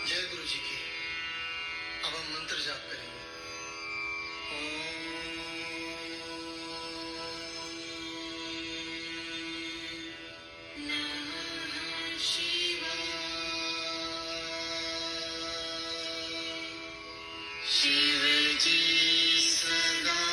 जय गुरु जी की। अब हम मंत्र जाप करेंगे। ओम नमः शिवाय। शिव जी सदा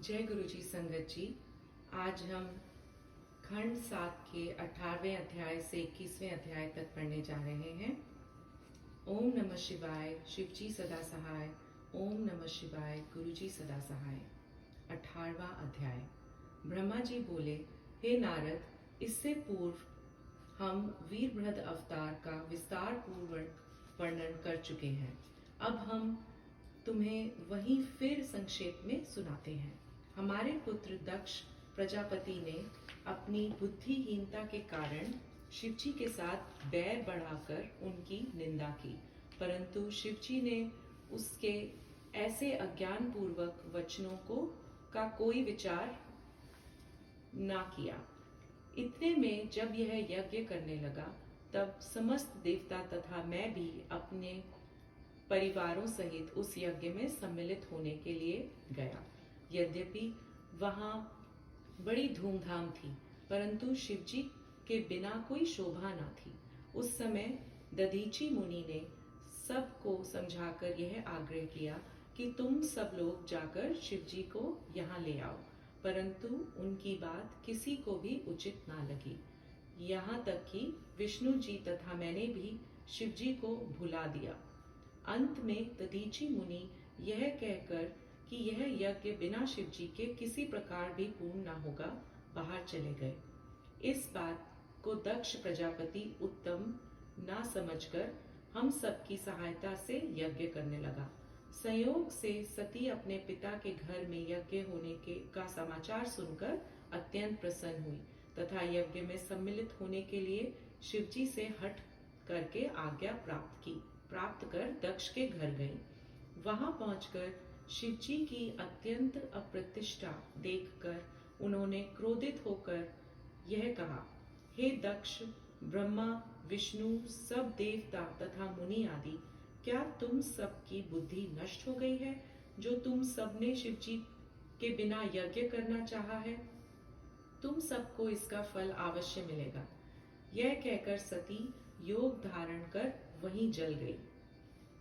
जय गुरु जी संगत जी। आज हम खंड 7 के 18वें अध्याय से 21वें अध्याय तक पढ़ने जा रहे हैं। ओम नमः शिवाय, शिवजी सदा सहाय। ओम नमः शिवाय, गुरुजी सदा सहाय। 18वां अध्याय। ब्रह्मा जी बोले, हे नारद, इससे पूर्व हम वीरभद्र अवतार का विस्तार पूर्वक वर्णन कर चुके हैं। अब हम तुम्हें वही फिर संक्षेप में सुनाते हैं। हमारे पुत्र दक्ष प्रजापति ने अपनी बुद्धिहीनता के कारण शिवजी के साथ बैर बढ़ाकर उनकी निंदा की, परंतु शिवजी ने उसके ऐसे अज्ञान पूर्वक वचनों का कोई विचार ना किया। इतने में जब यह यज्ञ करने लगा, तब समस्त देवता तथा मैं भी अपने परिवारों सहित उस यज्ञ में सम्मिलित होने के लिए गया। यद्यपि वहां बड़ी धूमधाम थी, परंतु शिवजी के बिना कोई शोभा न थी। उस समय दधीची मुनि ने सबको समझाकर यह आग्रह किया कि तुम सब लोग जाकर शिवजी को यहाँ ले आओ, परंतु उनकी बात किसी को भी उचित ना लगी। यहाँ तक कि विष्णु जी तथा मैंने भी शिवजी को भुला दिया। अंत में दधीची मुनि यह कहकर कि यह यज्ञ बिना शिवजी के किसी प्रकार भी पूर्ण न होगा, बाहर चले गए। इस बात को दक्ष प्रजापति उत्तम ना समझकर हम सबकी सहायता से यज्ञ करने लगा। संयोग से सती अपने पिता के घर में यज्ञ होने का समाचार सुनकर अत्यंत प्रसन्न हुई तथा यज्ञ में सम्मिलित होने के लिए शिवजी से हट करके आज्ञा प्राप्त कर दक्ष के घर गई। वहां पहुंचकर शिवजी की अत्यंत अप्रतिष्ठा देखकर उन्होंने क्रोधित होकर यह कहा, हे दक्ष, ब्रह्मा, विष्णु, सब देवता तथा मुनि आदि, क्या तुम सबकी बुद्धि नष्ट हो गई है, जो तुम सबने शिवजी के बिना यज्ञ करना चाहा है? तुम सबको इसका फल अवश्य मिलेगा। यह कहकर सती योग धारण कर वहीं जल गई।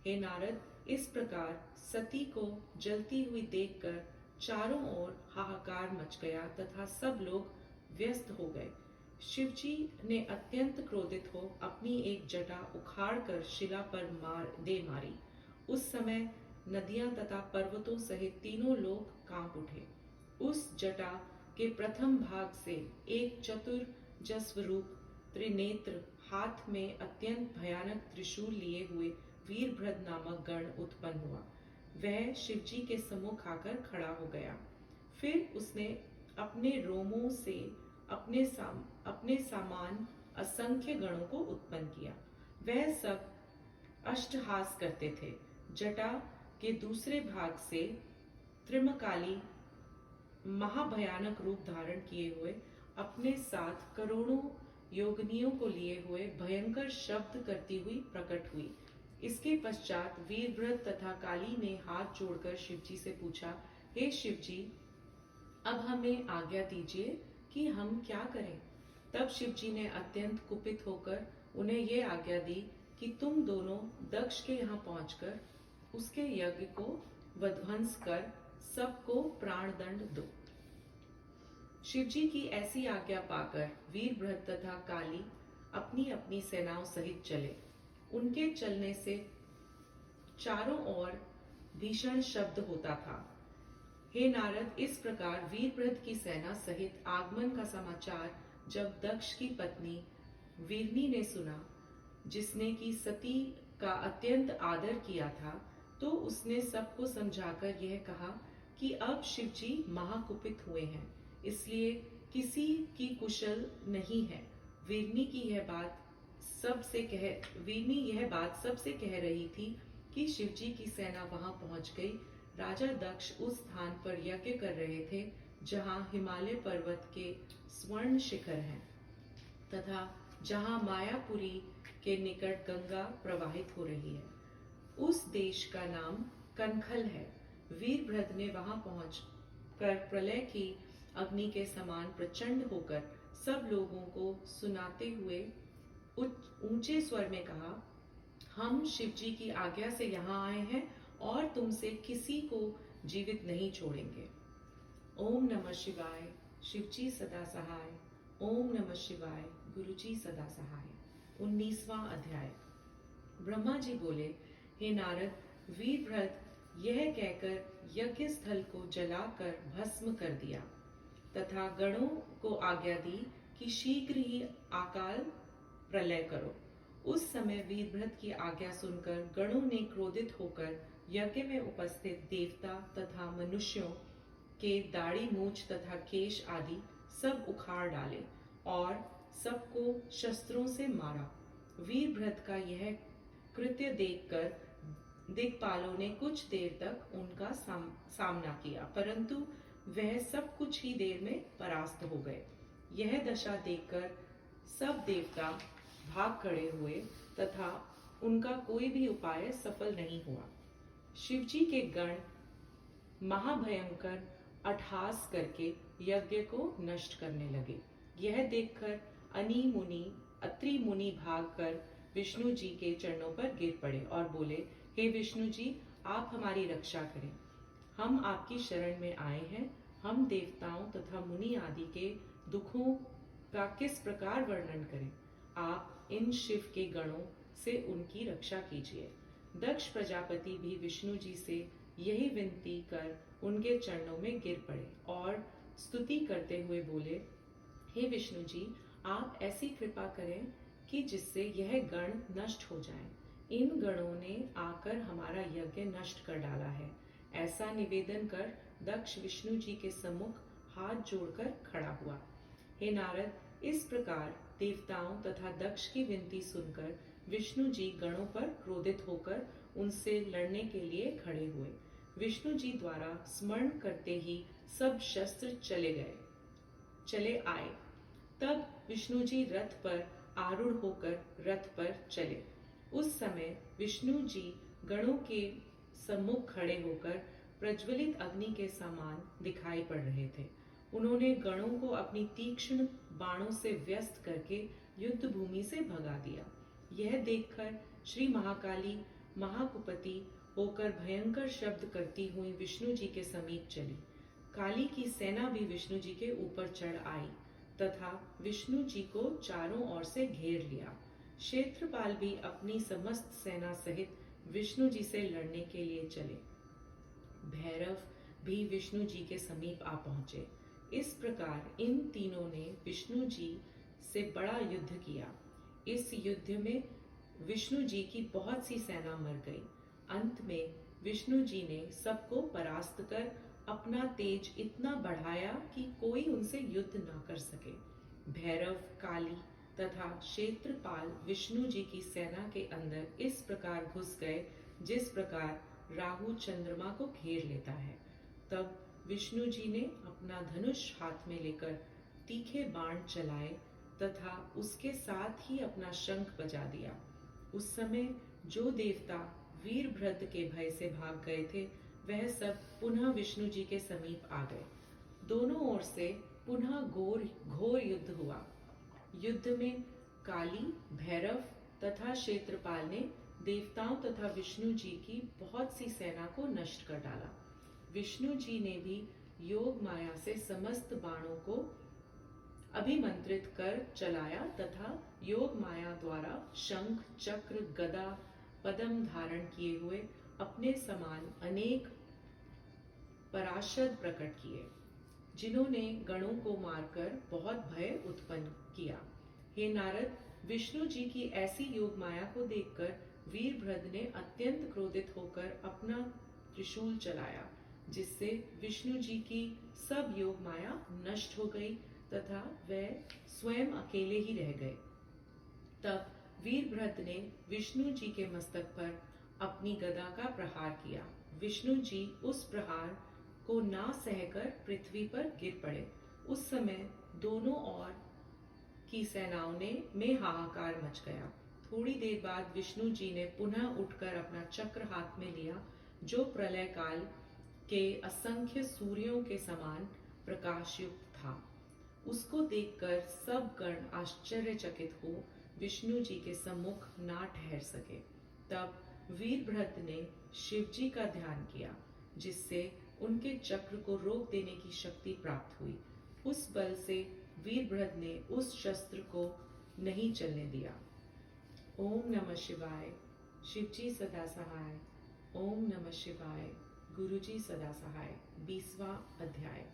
हे नारद, इस प्रकार सती को जलती हुई देखकर चारों ओर हाहाकार मच गया तथा सब लोग व्यस्त हो गए। शिवजी ने अत्यंत क्रोधित हो अपनी एक जटा उखाड़कर शिला पर मारी। उस समय नदियां तथा पर्वतों सहित तीनों लोग कांप उठे। उस जटा के प्रथम भाग से एक चतुर्जस्व रूप त्रिनेत्र, हाथ में अत्यंत भयानक त्रिशूल लिए हुए वीरभद्र नामक गण उत्पन्न हुआ। वह शिवजी के सम्मुख आकर खड़ा हो गया। फिर उसने अपने रोमों से अपने सामान असंख्य गणों को उत्पन्न किया। वह सब अष्टहास करते थे। जटा के दूसरे भाग से त्रिमकाली महाभयानक रूप धारण किए हुए अपने साथ करोड़ों योगिनियों को लिए हुए भयंकर शब्द करती हुई प्रकट हुई। इसके पश्चात वीरभद्र तथा काली ने हाथ जोड़कर शिवजी से पूछा, हे शिवजी, अब हमें आज्ञा दीजिए कि हम क्या करें। तब शिवजी ने अत्यंत कुपित होकर उन्हें ये आज्ञा दी कि तुम दोनों दक्ष के यहाँ पहुंचकर उसके यज्ञ को विध्वंस कर सबको प्राणदंड दो। शिवजी की ऐसी आज्ञा पाकर वीरभद्र तथा काली अपनी अपनी सेनाओं सहित चले। उनके चलने से चारों ओर भीषण शब्द होता था। हे नारद, इस प्रकार वीरभद्र की सेना सहित आगमन का समाचार जब दक्ष की पत्नी वीरनी ने सुना, जिसने कि सती का अत्यंत आदर किया था, तो उसने सबको समझाकर यह कहा कि अब शिवजी महाकुपित हुए हैं, इसलिए किसी की कुशल नहीं है। वीरनी यह बात सबसे कह रही थी कि शिवजी की सेना वहां पहुंच गई। राजा दक्ष उस स्थान पर यज्ञ कर रहे थे जहां हिमालय पर्वत के स्वर्ण शिखर हैं तथा जहां मायापुरी के निकट गंगा प्रवाहित हो रही है। उस देश का नाम कनखल है। वीरभद्र ने वहां पहुंचकर प्रलय की अग्नि के समान प्रचंड होकर सब लोगों को सुनाते हुए ऊंचे स्वर में कहा, हम शिवजी की आज्ञा से यहाँ आए हैं और तुमसे किसी को जीवित नहीं छोड़ेंगे। ओम नमः शिवाय, शिवजी सदा सहाय। ओम नमः शिवाय, गुरुजी सदा सहाय। 19वां अध्याय। ब्रह्मा जी बोले, हे नारद, वीरभद्र यह कहकर यज्ञ स्थल को जलाकर भस्म कर दिया तथा गणों को आज्ञा दी कि शीघ्र ही अकाल प्रलय करो। उस समय वीरभद्र की आज्ञा सुनकर गणों ने क्रोधित होकर यज्ञ में उपस्थित देवता तथा मनुष्यों के दाढ़ी मूछ तथा केश आदि सब उखाड़ डाले और सबको शस्त्रों से मारा। वीरभद्र का यह कृत्य देखकर दिक्पालों ने कुछ देर तक उनका सामना किया, परंतु वह सब कुछ ही देर में परास्त हो गए। यह दशा देखकर सब देवता भाग खड़े हुए तथा उनका कोई भी उपाय सफल नहीं हुआ। शिवजी के गण महाभयंकर अट्टहास करके यज्ञ को नष्ट करने लगे। यह देखकर अत्रि मुनि भागकर विष्णु जी के चरणों पर गिर पड़े और बोले, हे विष्णु जी, आप हमारी रक्षा करें। हम आपकी शरण में आए हैं। हम देवताओं तथा मुनि आदि के दुखों का किस प्रकार वर्णन करें। आप इन शिव के गणों से उनकी रक्षा कीजिए। दक्ष प्रजापति भी विष्णु जी से यही विनती कर उनके चरणों में गिर पड़े और स्तुति करते हुए बोले, हे विष्णु जी, आप ऐसी कृपा करें कि जिससे यह गण नष्ट हो जाएं। इन गणों ने आकर हमारा यज्ञ नष्ट कर डाला है। ऐसा निवेदन कर दक्ष विष्णु जी के सम्मुख हाथ जोड़कर खड़ा हुआ। हे नारद, इस प्रकार देवताओं तथा दक्ष की विनती सुनकर विष्णु जी गणों पर क्रोधित होकर उनसे लड़ने के लिए खड़े हुए। विष्णु जी द्वारा स्मरण करते ही सब शस्त्र चले आए। तब विष्णु जी रथ पर आरूढ़ होकर रथ पर चले। उस समय विष्णु जी गणों के सम्मुख खड़े होकर प्रज्वलित अग्नि के समान दिखाई पड़ रहे थे। उन्होंने गणों को अपनी तीक्ष्ण बाणों से व्यस्त करके युद्ध भूमि से भगा दिया। यह देखकर श्री महाकाली महाकुपति होकर भयंकर शब्द करती हुई विष्णु जी के समीप चली। काली की सेना भी विष्णु जी के ऊपर चढ़ आई तथा विष्णु जी को चारों ओर से घेर लिया। क्षेत्रपाल भी अपनी समस्त सेना सहित विष्णु जी से लड़ने के लिए चले। भैरव भी विष्णु जी के समीप आ पहुंचे। इस प्रकार इन तीनों ने विष्णु जी से बड़ा युद्ध किया। इस युद्ध में विष्णु जी की बहुत सी सेना मर गई। अंत में विष्णु जी ने सबको परास्त कर अपना तेज इतना बढ़ाया कि कोई उनसे युद्ध न कर सके। भैरव, काली तथा क्षेत्रपाल विष्णु जी की सेना के अंदर इस प्रकार घुस गए जिस प्रकार राहु चंद्रमा को घेर लेता है। तब विष्णु जी ने अपना धनुष हाथ में लेकर तीखे बाण चलाए तथा उसके साथ ही अपना शंख बजा दिया। उस समय जो देवता वीरभद्र के भय से भाग गए थे वह सब पुनः विष्णु जी के समीप आ गए। दोनों ओर से पुनः घोर युद्ध हुआ। युद्ध में काली, भैरव तथा क्षेत्रपाल ने देवताओं तथा विष्णु जी की बहुत सी सेना को नष्ट कर डाला। विष्णु जी ने भी योग माया से समस्त बाणों को अभिमंत्रित कर चलाया तथा योग माया द्वारा शंख, चक्र, गदा, पद्म धारण किए हुए अपने समान अनेक पराशद प्रकट किए, जिन्होंने गणों को मारकर बहुत भय उत्पन्न किया। हे नारद, विष्णु जी की ऐसी योग माया को देखकर वीरभद्र ने अत्यंत क्रोधित होकर अपना त्रिशूल चलाया, जिससे विष्णु जी की सब योग माया नष्ट हो गई तथा वे स्वयं अकेले ही रह गए। तब वीरभद्र ने विष्णु जी के मस्तक पर अपनी गदा का प्रहार किया। विष्णु जी उस प्रहार को ना सहकर पृथ्वी पर गिर पड़े। उस समय दोनों ओर की सेनाओं में हाहाकार मच गया। थोड़ी देर बाद विष्णु जी ने पुनः उठकर अपना चक्र हाथ में लिया, जो प्रलय काल के असंख्य सूर्यों के समान प्रकाशयुक्त था। उसको देखकर सब गण आश्चर्यचकित हो विष्णु जी के सम्मुख ना ठहर सके। तब वीरभद्र ने शिव जी का ध्यान किया, जिससे उनके चक्र को रोक देने की शक्ति प्राप्त हुई। उस बल से वीरभद्र ने उस शस्त्र को नहीं चलने दिया। ओम नमः शिवाय, शिवजी सदा सहाय। ओम नमः शिवाय, गुरुजी सदा सहाय। 20वां अध्याय।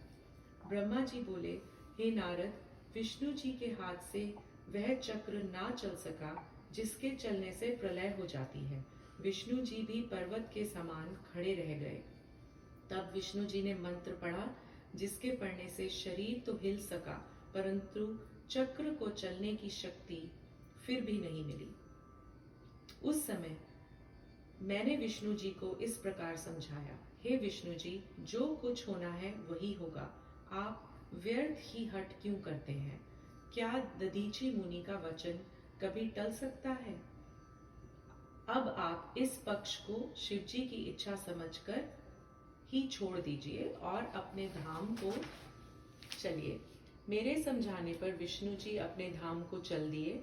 ब्रह्मा जी बोले, हे नारद, विष्णु जी के हाथ से वह चक्र ना चल सका जिसके चलने से प्रलय हो जाती है। विष्णु जी भी पर्वत के समान खड़े रह गए। तब विष्णु जी ने मंत्र पढ़ा, जिसके पढ़ने से शरीर तो हिल सका, परंतु चक्र को चलने की शक्ति फिर भी नहीं मिली। उस समय मैंने विष्णु जी को इस प्रकार समझाया, हे विष्णु जी, जो कुछ होना है वही होगा। आप व्यर्थ ही हट क्यों करते हैं? क्या दधीची मुनि का वचन कभी टल सकता है? अब आप इस पक्ष को शिव जी की इच्छा समझकर ही छोड़ दीजिए और अपने धाम को चलिए। मेरे समझाने पर विष्णु जी अपने धाम को चल दिए।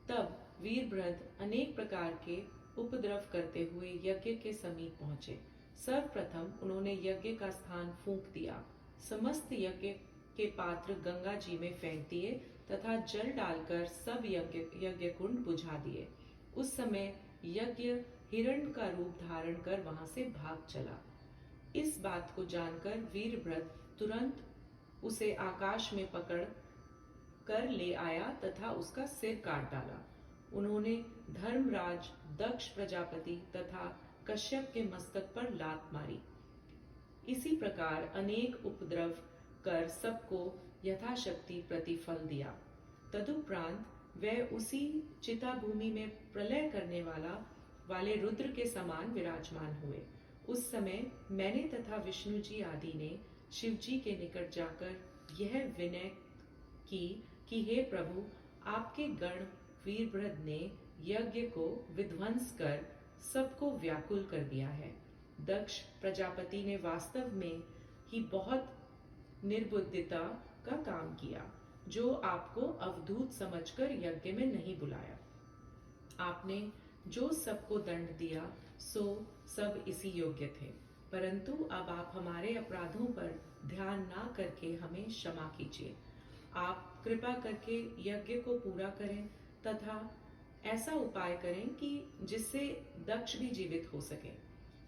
तब वीरभद्र अनेक प्रकार के उपद्रव करते हुए यज्ञ के समीप पहुंचे। सर्वप्रथम उन्होंने यज्ञ का स्थान फूंक दिया। समस्त यज्ञ के पात्र गंगा जी में फेंक दिए तथा जल डालकर सब यज्ञ कुंड बुझा दिए। उस समय यज्ञ हिरण का रूप धारण कर वहां से भाग चला। इस बात को जानकर वीरभद्र तुरंत उसे आकाश में पकड़ कर ले आया तथा उसका सिर काट डाला। उन्होंने धर्मराज दक्ष प्रजापति तथा कश्यप के मस्तक पर लात मारी। इसी प्रकार अनेक उपद्रव कर सबको यथाशक्ति प्रतिफल दिया। तदुपरांत वह उसी चिता भूमि में प्रलय करने वाले रुद्र के समान विराजमान हुए। उस समय मैंने तथा विष्णु जी आदि ने शिव जी के निकट जाकर यह विनय की कि हे प्रभु, आपके गण वीरभद्र ने यज्ञ को विध्वंस कर सबको व्याकुल कर दिया है। दक्ष प्रजापति ने वास्तव में ही बहुत निर्बुद्धिता का काम किया, जो आपको अवधूत समझकर यज्ञ में नहीं बुलाया। आपने जो सबको दंड दिया सो सब इसी योग्य थे, परंतु अब आप हमारे अपराधों पर ध्यान ना करके हमें क्षमा कीजिए। आप कृपा करके यज्ञ को पूरा करें तथा ऐसा उपाय करें कि जिससे दक्ष भी जीवित हो सके।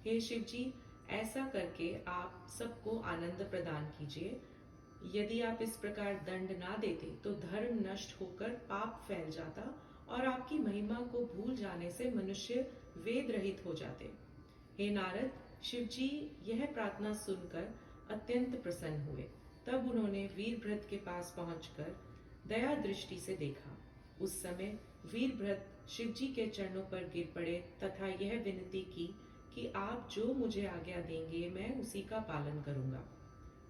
हे शिव जी, ऐसा करके आप सबको आनंद प्रदान कीजिए। यदि आप इस प्रकार दंड ना देते तो धर्म नष्ट होकर पाप फैल जाता और आपकी महिमा को भूल जाने से मनुष्य वेद रहित हो जाते। हे नारद, शिव जी यह प्रार्थना सुनकर अत्यंत प्रसन्न हुए। तब उन्होंने वीरभद्र के पास पहुंचकर दया दृष्टि से देखा। उस समय वीरभद्र शिव जी के चरणों पर गिर पड़े तथा यह विनती की कि आप जो मुझे आज्ञा देंगे मैं उसी का पालन करूंगा।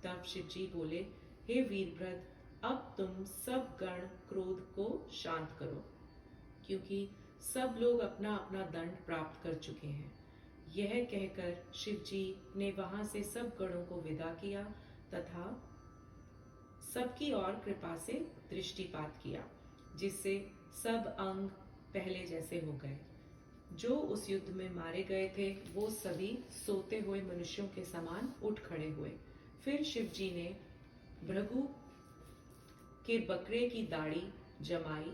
तब शिव जी बोले, हे वीरभद्र, अब तुम सब गण क्रोध को शांत करो, क्योंकि सब लोग अपना अपना दंड प्राप्त कर चुके हैं। यह कहकर शिवजी ने वहां से सब गणों को विदा किया तथा सबकी ओर कृपा से दृष्टिपात किया, जिससे सब अंग पहले जैसे हो गए। जो उस युद्ध में मारे गए थे वो सभी सोते हुए मनुष्यों के समान उठ खड़े हुए। फिर शिवजी ने भृगु के बकरे की दाढ़ी जमाई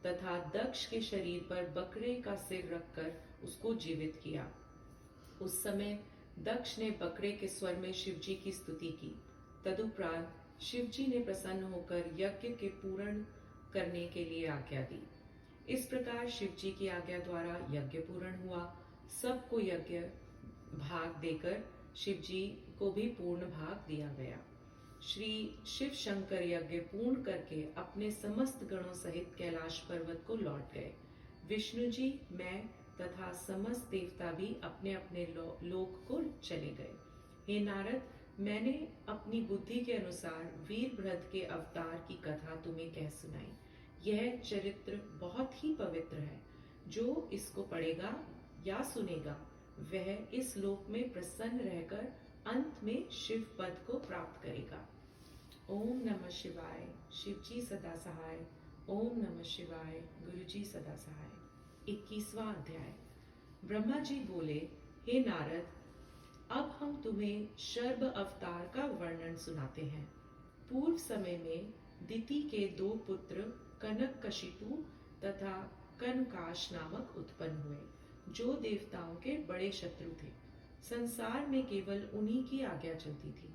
तथा दक्ष के शरीर पर बकरे का सिर रखकर उसको जीवित किया। उस समय दक्ष ने बकरे के स्वर में शिवजी की स्तुति की। तदुपरांत शिवजी ने प्रसन्न होकर यज्ञ के पूर्ण करने के लिए आज्ञा दी। इस प्रकार शिवजी की आज्ञा द्वारा यज्ञ पूर्ण हुआ। सबको यज्ञ भाग देकर शिवजी को भी पूर्ण भाग दिया गया। श्री शिव शंकर यज्ञ पूर्ण करके अपने समस्त गणों सहित कैलाश पर्वत को लौट गए। विष्णु जी, मैं तथा समस्त देवता भी अपने अपने लोक को चले गए। हे नारद, मैंने अपनी बुद्धि के अनुसार वीरभद्र के अवतार की कथा तुम्हें कह सुनाई। यह चरित्र बहुत ही पवित्र है। जो इसको पढ़ेगा या सुनेगा वह इस लोक में प्रसन्न रहकर अंत में शिव पद को प्राप्त करेगा। ओम नमः शिवाय। शिवजी सदा सहाय। ओम नमः शिवाय। गुरुजी सदा सहाय। 21वां अध्याय। ब्रह्मा जी बोले, हे नारद, अब हम तुम्हें शर्ब अवतार का वर्णन सुनाते हैं। पूर्व समय में दिति के 2 पुत्र कनककशिपु तथा कनकाश नामक उत्पन्न हुए, जो देवताओं के बड़े शत्रु थे। संसार में केवल उन्हीं की आज्ञा चलती थी।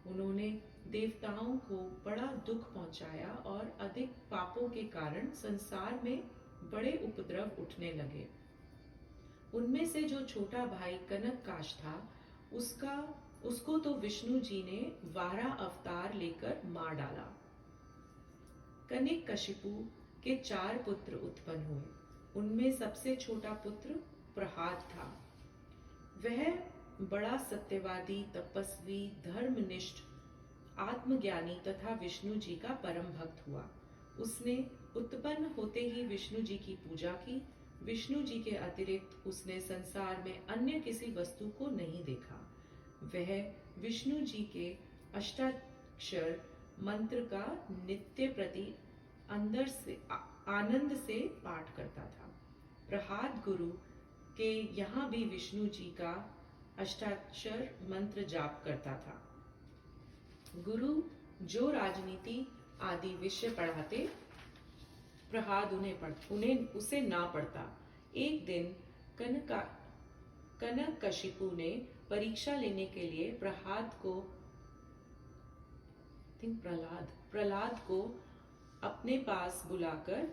उन्होंने देवताओं को बड़ा दुख पहुंचाया और अधिक पापों के कारण संसार में बड़े उपद्रव उठने लगे। उनमें से जो छोटा भाई कनककाश था, उसको तो विष्णु जी ने वारा अवतार लेकर मार डाला। कनककशिपु के 4 पुत्र उत्पन्न हुए। उनमें सबसे छोटा पुत्र प्रहलाद था। वह बड़ा सत्यवादी, तपस्वी, धर्मनिष्ठ, आत्मज्ञानी तथा विष्णु जी का परम भक्त हुआ। उसने उत्पन्न होते ही विष्णु जी की पूजा की। विष्णु जी के अतिरिक्त उसने संसार में अन्य किसी वस्तु को नहीं देखा। वह विष्णु जी के अष्टाक्षर मंत्र का नित्य प्रति अंदर से आनंद से पाठ करता था। प्रहलाद गुरु के यहाँ भी विष्णु जी का अष्टाक्षर मंत्र जाप करता था। गुरु जो राजनीति आदि विषय पढ़ाते, प्रहलाद उन्हें उसे ना पढ़ता। एक दिन कनककशिपु ने परीक्षा लेने के लिए प्रहलाद को अपने पास बुलाकर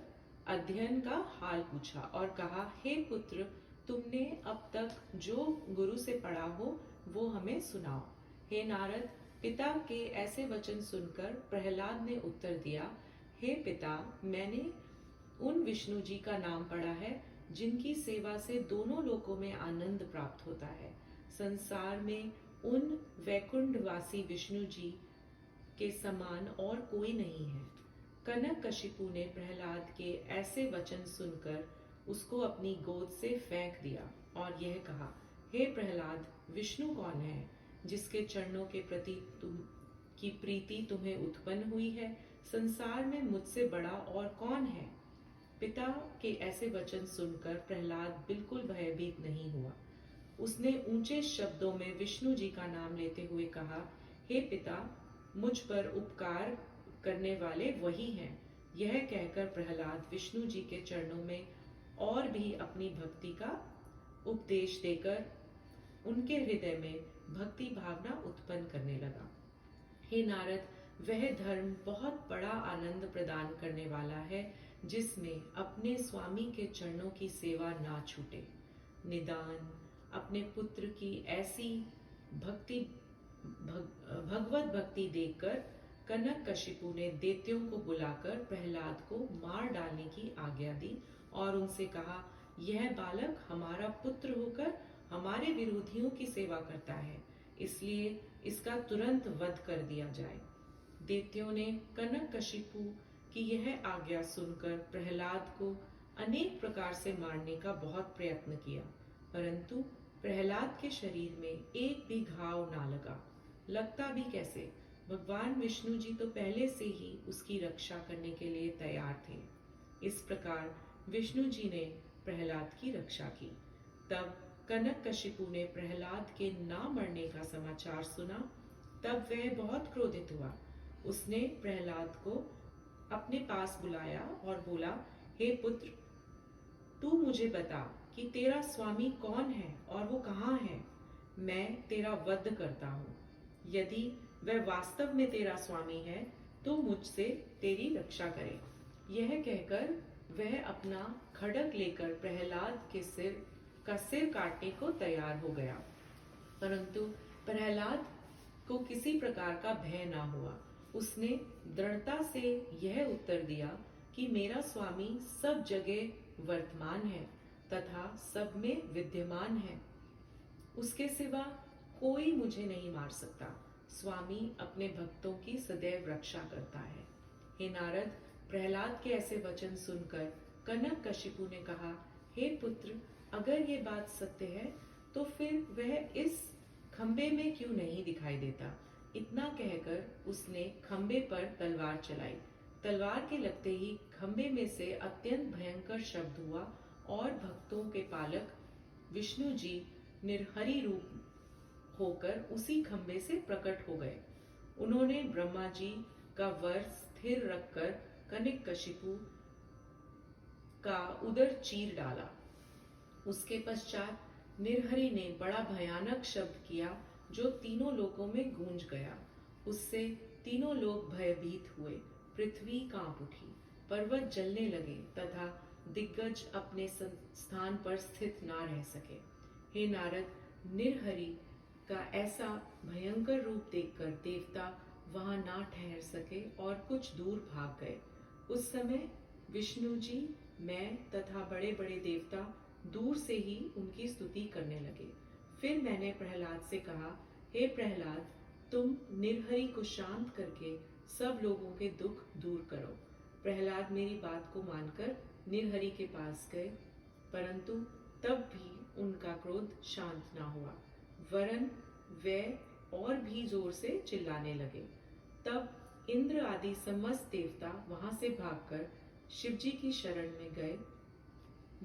अध्ययन का हाल पूछा और कहा, हे पुत्र, तुमने अब तक जो गुरु से पढ़ा हो वो हमें सुनाओ। हे नारद, पिता के ऐसे वचन सुनकर प्रहलाद ने उत्तर दिया, हे पिता, मैंने उन विष्णु जी का नाम पढ़ा है जिनकी सेवा से दोनों लोकों में आनंद प्राप्त होता है। संसार में उन वैकुंठवासी विष्णु जी के समान और कोई नहीं है। कनककशिपु ने प्रहलाद के ऐसे वचन सुनकर उसको अपनी गोद से फेंक दिया और यह कहा, हे प्रहलाद, विष्णु कौन है जिसके चरणों के प्रति की प्रीति तुम्हें उत्पन्न हुई है? संसार में मुझसे बड़ा और कौन है? पिता के ऐसे वचन सुनकर प्रहलाद बिल्कुल भयभीत नहीं हुआ। उसने ऊंचे शब्दों में विष्णु जी का नाम लेते हुए कहा, हे पिता, मुझ पर उपकार करने वाले वही हैं। यह कहकर प्रहलाद विष्णु जी के चरणों में और भी अपनी भक्ति का उपदेश देकर उनके हृदय में भक्ति भावना उत्पन्न करने लगा। हे नारद, वह धर्म बहुत बड़ा आनंद प्रदान करने वाला है जिसमें अपने स्वामी के चरणों की सेवा ना छूटे। निदान अपने पुत्र की ऐसी भगवत भक्ति देखकर कनककशिपु ने दैत्यों को बुलाकर प्रहलाद को मार डालने की आज्ञा दी और उनसे कहा, यह बालक हमारा पुत्र होकर हमारे विरोधियों की सेवा करता है, इसलिए इसका तुरंत वध कर दिया जाए। दैत्यों ने कनककशिपु की यह आज्ञा सुनकर प्रहलाद को अनेक प्रकार से मारने का बहुत प्रयत्न किया, परंतु प्रहलाद के शरीर में एक भी घाव ना लगा। लगता भी कैसे, भगवान विष्णु जी तो पहले से ही उसकी रक्षा करने के लिए तैयार थे। इस प्रकार विष्णु जी ने प्रहलाद की रक्षा की। तब कनककशिपु ने प्रहलाद के ना मरने का समाचार सुना। तब वह बहुत क्रोधित हुआ। उसने प्रहलाद को अपने पास बुलाया और बोला, हे पुत्र, तू मुझे बता कि तेरा स्वामी कौन है और वो कहाँ है। मैं तेरा वध करता हूँ। यदि वह वास्तव में तेरा स्वामी है तो मुझसे तेरी रक्षा करे। यह कहकर वह अपना खड्ग लेकर प्रहलाद के सिर काटने को तैयार हो गया, परंतु प्रहलाद को किसी प्रकार का भय ना हुआ। उसने दृढ़ता से यह उत्तर दिया कि मेरा स्वामी सब जगह वर्तमान है तथा सब में विद्यमान है। उसके सिवा कोई मुझे नहीं मार सकता। स्वामी अपने भक्तों की सदैव रक्षा करता है। हे नारद, प्रहलाद के ऐसे वचन सुनकर कनककशिपु ने कहा, हे पुत्र, अगर ये बात सत्य है तो फिर वह इस खंबे में क्यों नहीं दिखाई देता। इतना कहकर उसने खंबे पर तलवार चलाई। तलवार के लगते ही खंबे में से अत्यंत भयंकर शब्द हुआ और भक्तों के पालक विष्णु जी निर्हरि रूप होकर उसी खंबे से प्रकट हो गए। उन्होंने ब्रह्मा जी का वर स्थिर रखकर कनककशिपु का उदर चीर डाला। उसके पश्चात निर्हरि ने बड़ा भयानक शब्द किया जो तीनों लोकों में गूंज गया। उससे तीनों लोग भयभीत हुए। पृथ्वी कांप उठी, पर्वत जलने लगे तथा दिग्गज अपने स्थान पर स्थित ना रह सके। हे नारद, निर्हरि का ऐसा भयंकर रूप देखकर देवता वहां ना ठहर सके और कुछ दूर भाग गए। उस समय विष्णु जी, मैं तथा बड़े बड़े देवता दूर से ही उनकी स्तुति करने लगे। फिर मैंने प्रहलाद से कहा, हे प्रहलाद, तुम निर्हरि को शांत करके सब लोगों के दुख दूर करो। प्रहलाद मेरी बात को मानकर निर्हरि के पास गए, परंतु तब भी उनका क्रोध शांत ना हुआ, वरन वे और भी जोर से चिल्लाने लगे। तब इंद्र आदि समस्त देवता वहां से भागकर शिवजी की शरण में गए।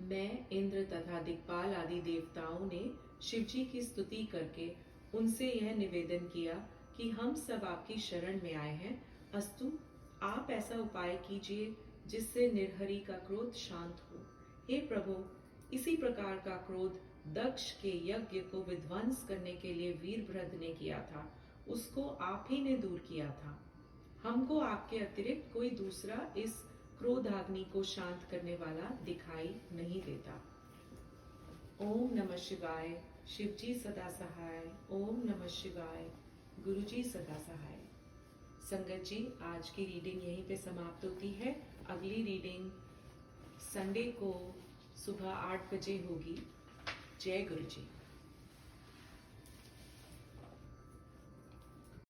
मैं, इंद्र तथा दिक्पाल आदि देवताओं ने शिवजी की स्तुति करके उनसे यह निवेदन किया कि हम सब आपकी शरण में आए हैं। अस्तु, आप ऐसा उपाय कीजिए जिससे निर्हरि का क्रोध शांत हो। हे प्रभु, इसी प्रकार का क्रोध दक्ष के यज्ञ को विध्वंस करने के लिए वीरभद्र ने किया था, उसको आप ही ने दूर किया था। हमको आपके अतिरिक्त कोई दूसरा इस क्रोधाग्नि को शांत करने वाला दिखाई नहीं देता। ओम नमः शिवाय। शिवजी सदा सहाय। ओम नमः शिवाय। गुरुजी सदा सहाय। संगत जी, आज की रीडिंग यहीं पे समाप्त होती है। अगली रीडिंग संडे को सुबह 8 बजे होगी। जय गुरु जी।